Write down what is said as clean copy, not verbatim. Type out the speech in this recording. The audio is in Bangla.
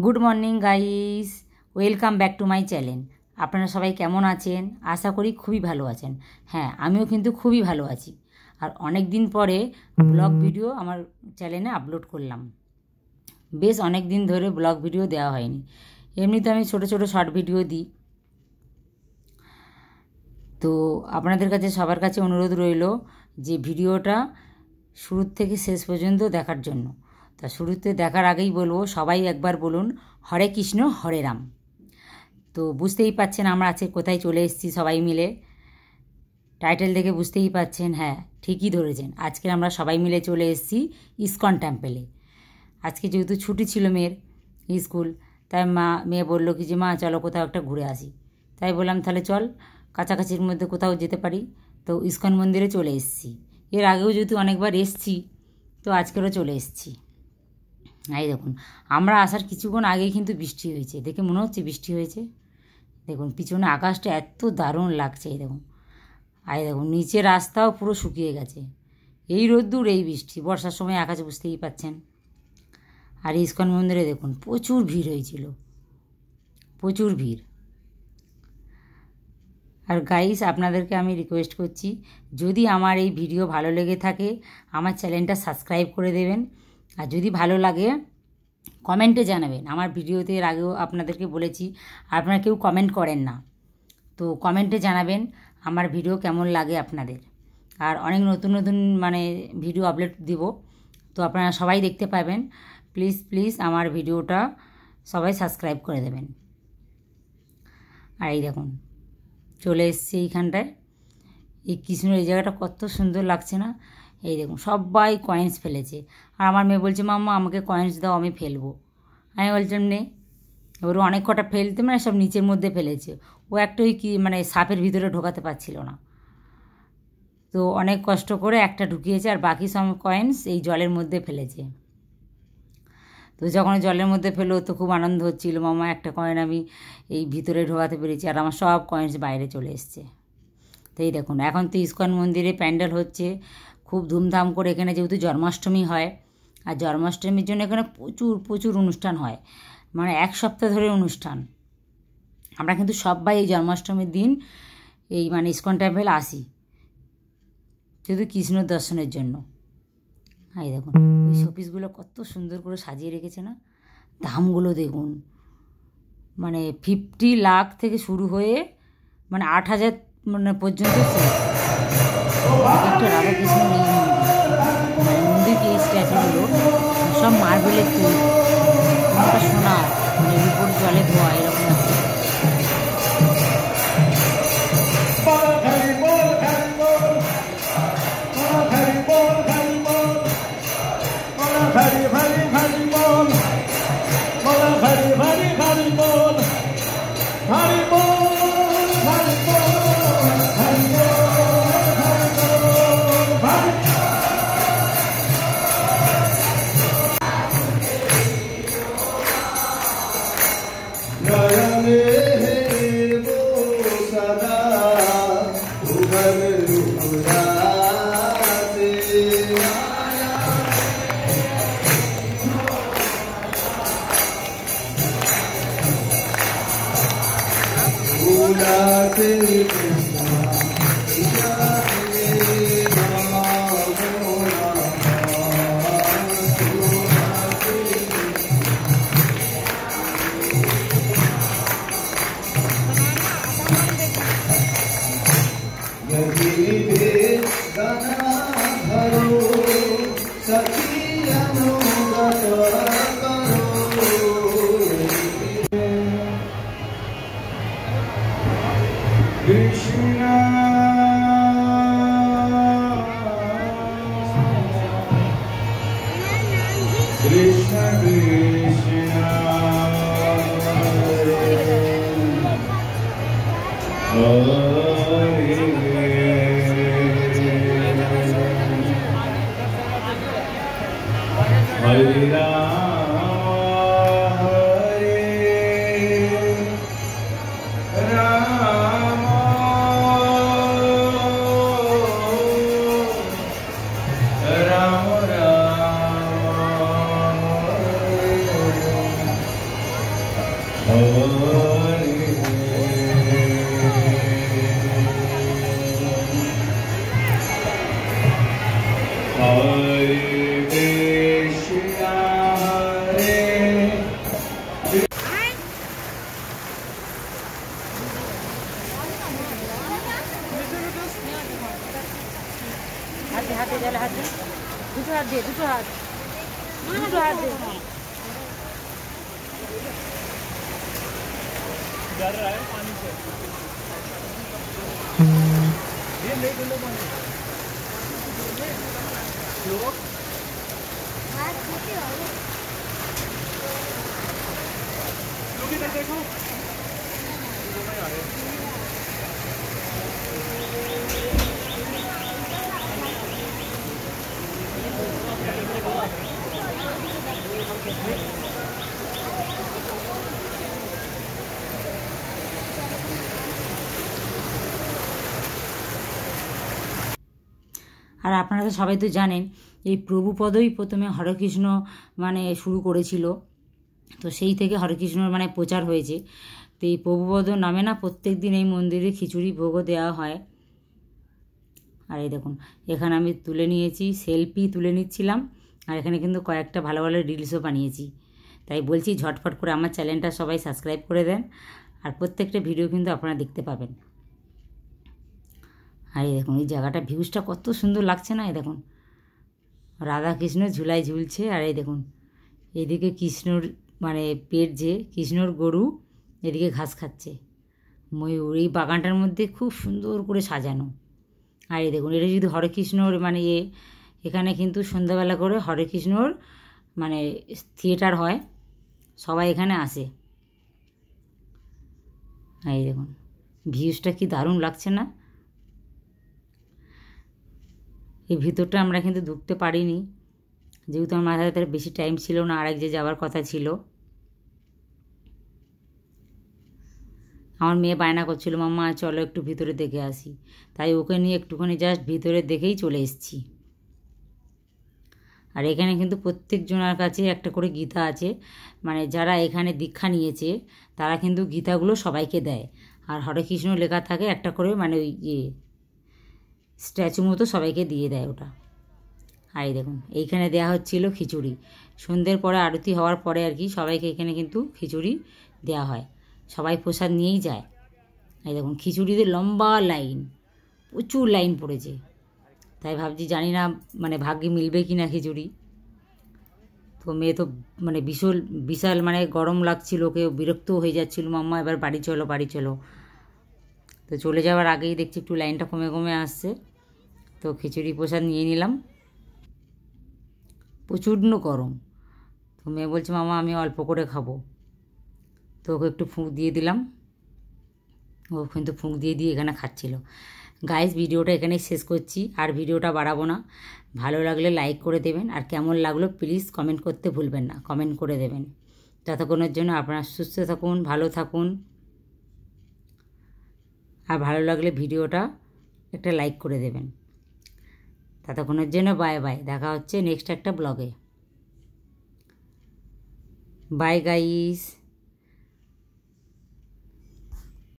Good morning guys, welcome back to my channel. আপনারা সবাই কেমন আছেন? আশা করি খুবই ভালো আছেন। হ্যাঁ, আমিও কিন্তু খুবই ভালো আছি। আর অনেক দিন পরে ব্লগ ভিডিও আমার চ্যানেলে আপলোড করলাম। বেশ অনেক দিন ধরে ব্লগ ভিডিও দেওয়া হয়নি। এমনিতে আমি ছোট ছোট শর্ট ভিডিও দিই। তো আপনাদের কাছে সবার কাছে অনুরোধ রইল যে ভিডিওটা শুরু থেকে শেষ পর্যন্ত দেখার জন্য। তা শুরুতে দেখার আগেই বলবো, সবাই একবার বলুন হরে কৃষ্ণ হরে রাম। তো বুঝতেই পাচ্ছেন আমরা আজকে কোথায় চলে এসেছি সবাই মিলে। টাইটেল দেখে বুঝতেই পাচ্ছেন, হ্যাঁ ঠিকই ধরেছেন। আজকে আমরা সবাই মিলে চলে এসেছি ইসকন টেম্পেলে। আজকে যেহেতু ছুটি ছিল মেয়ের স্কুল, তাই মেয়ে বললো কি যে মা চলো কোথাও একটা ঘুরে আসি। তাই বললাম তাহলে চল, কাছাকাছির মধ্যে কোথাও যেতে পারি। তো ইসকন মন্দিরে চলে এসেছি। এর আগেও যেহেতু অনেকবার এসেছি, তো আজকেরও চলে এসেছি। এই দেখুন, আমরা আসার কিছুক্ষণ আগেই কিন্তু বৃষ্টি হয়েছে। দেখে মনে হচ্ছে বৃষ্টি হয়েছে। দেখুন পিছনে আকাশটা এত দারুণ লাগছে। এই দেখুন, আর দেখুন নিচে রাস্তাও পুরো শুকিয়ে গেছে। এই রোদ্দুর এই বৃষ্টি, বর্ষার সময় আকাশ বুঝতেই পাচ্ছেন। আর ইসকন মন্দিরে দেখুন প্রচুর ভিড় হয়েছিল, প্রচুর ভিড়। আর গাইস, আপনাদেরকে আমি রিকোয়েস্ট করছি, যদি আমার এই ভিডিও ভালো লেগে থাকে আমার চ্যানেলটা সাবস্ক্রাইব করে দেবেন। আর যদি ভালো লাগে কমেন্টে জানাবেন। আমার ভিডিওতে এর আগেও আপনাদেরকে বলেছি, আপনারা কেউ কমেন্ট করেন না, তো কমেন্টে জানাবেন আমার ভিডিও কেমন লাগে আপনাদের। আর অনেক নতুন নতুন ভিডিও আপলোড দিব, তো আপনারা সবাই দেখতে পাবেন। প্লিজ প্লিজ আমার ভিডিওটা সবাই সাবস্ক্রাইব করে দেবেন। আর এই দেখুন চলে এসছি এইখানটায়। এই কৃষ্ণর এই জায়গাটা কত সুন্দর লাগছে না? এই দেখুন সবাই কয়েন্স ফেলেছে। আর আমার মেয়ে বলছে মাম্মা আমাকে কয়েন্স দাও, আমি ফেলবো। আমি বলছিলাম নে। এবার অনেক কটা ফেলতে সব নিচের মধ্যে ফেলেছে। ও একটা ওই সাপের ভিতরে ঢোকাতে পারছিল না, তো অনেক কষ্ট করে একটা ঢুকিয়েছে। আর বাকি সব কয়েন্স এই জলের মধ্যে ফেলেছে। তো যখন জলের মধ্যে ফেলো তো খুব আনন্দ হচ্ছিল, মামা একটা কয়েন আমি এই ভিতরে ঢোকাতে পেরেছি। আর আমার সব কয়েন্স বাইরে চলে এসছে। তো এই দেখুন, এখন তো ইসকন মন্দিরে প্যান্ডেল হচ্ছে খুব ধুমধাম করে। এখানে যেহেতু জন্মাষ্টমী হয়, আর জন্মাষ্টমীর জন্য এখানে প্রচুর প্রচুর অনুষ্ঠান হয়, এক সপ্তাহ ধরে অনুষ্ঠান। আমরা কিন্তু সবাই এই জন্মাষ্টমীর দিন এই ইসকন টেম্পেল আসি শুধু কৃষ্ণ দর্শনের জন্য। এই দেখুন ওই শোপিসগুলো কত সুন্দর করে সাজিয়ে রেখেছে না? দামগুলো দেখুন, 50 লাখ থেকে শুরু হয়ে 8,000 পর্যন্ত একটা রাধাকৃষ্ণ এই মন্দিরকে এই স্ট্যাচুগুলো সব মার্বেলের তৈরি, কোনটা সোনার, উপর জলে ধোয়া এরকম আছে। হাতে হাতে গেলে হাতে দুটো হাত দিয়ে দুটো হাত দুটো হাত দিয়ে डर रहा है पानी से ये ले लो पानी लोग हाथ नीचे हो लोग इधर देखो আর আপনারা তো সবাই তো জানেন এই প্রভুপদই প্রথমে হরেকৃষ্ণ মানে শুরু করেছিল, তো সেই থেকে হরেকৃষ্ণর মানে প্রচার হয়েছে। তো এই প্রভুপদ নামে না প্রত্যেক দিন এই মন্দিরে খিচুড়ি ভোগও দেওয়া হয়। আর এই দেখুন এখানে আমি তুলে নিয়েছি, সেলফি তুলে নিচ্ছিলাম, আর এখানে কিন্তু কয়েকটা ভালো ভালো রিলসও বানিয়েছি। তাই বলছি ঝটফট করে আমার চ্যানেলটা সবাই সাবস্ক্রাইব করে দেন, আর প্রত্যেকটা ভিডিও কিন্তু আপনারা দেখতে পাবেন। আর এই দেখুন এই জায়গাটা ভিউজটা কত সুন্দর লাগছে না। এই দেখুন রাধা কৃষ্ণ ঝুলায় ঝুলছে, আর এই দেখুন এদিকে কৃষ্ণর মানে পেট যে কৃষ্ণর গরু এদিকে ঘাস খাচ্ছে, ময়ূর এই বাগানটার মধ্যে খুব সুন্দর করে সাজানো। আর এই দেখুন এটা যদি হরেকৃষ্ণর মানে এখানে কিন্তু সন্ধ্যাবেলা করে হরেকৃষ্ণর মানে থিয়েটার হয়, সবাই এখানে আসে। আর এই দেখুন ভিউজটা কি দারুণ লাগছে না। এই ভিতরটা আমরা কিন্তু ঢুকতে পারিনি, যেহেতু আমার মাথায় তার বেশি টাইম ছিল না, আরেক যে যাওয়ার কথা ছিল। আমার মেয়ে বায়না করছিল মাম্মা চলো একটু ভিতরে দেখে আসি, তাই ওকে নিয়ে একটুখানি জাস্ট ভিতরে দেখেই চলে এসেছি। আর এখানে কিন্তু প্রত্যেকজনের কাছে একটা করে গীতা আছে, মানে যারা এখানে দীক্ষা নিয়েছে তারা কিন্তু গীতাগুলো সবাইকে দেয়, আর হরেকৃষ্ণ লেখা থাকে একটা করে মানে ওই স্ট্যাচু মতো সবাইকে দিয়ে দেয় ওটা। আর এই দেখুন এইখানে দেওয়া হচ্ছিল খিচুড়ি, সন্ধ্যের পরে আরতি হওয়ার পরে আর কি সবাইকে এখানে কিন্তু খিচুড়ি দেওয়া হয়, সবাই প্রসাদ নিয়েই যায়। এই দেখুন খিচুড়িতে লম্বা লাইন, প্রচুর লাইন পড়েছে, তাই ভাবছি জানি না মানে ভাগ্যে মিলবে কি না খিচুড়ি। তো মেয়ে তো মানে বিশাল মানে গরম লাগছিল, ওকে বিরক্ত হয়ে যাচ্ছিল মাম্মা এবার বাড়ি চলো বাড়ি চলো। তো চলে যাওয়ার আগেই দেখছি একটু লাইনটা কমে কমে আসছে, তো খিচুড়ি প্রসাদ নিয়ে নিলাম। প্রচণ্ড গরম, তো মেয়ে বলছে মামা আমি অল্প করে খাবো, তো ওকে একটু ফুঁক দিয়ে দিলাম, ও কিন্তু ফুঁক দিয়ে দিয়ে এখানে খাচ্ছিল। গাইস ভিডিওটা এখানেই শেষ করছি, আর ভিডিওটা বাড়াবো না। ভালো লাগলে লাইক করে দেবেন, আর কেমন লাগলো প্লিজ কমেন্ট করতে ভুলবেন না, কমেন্ট করে দেবেন। ততক্ষণের জন্য আপনারা সুস্থ থাকুন, ভালো থাকুন, আর ভালো লাগলে ভিডিওটা একটা লাইক করে দেবেন। ততক্ষণের জন্য বাই বাই, দেখা হচ্ছে নেক্সট একটা ব্লগে। Bye guys.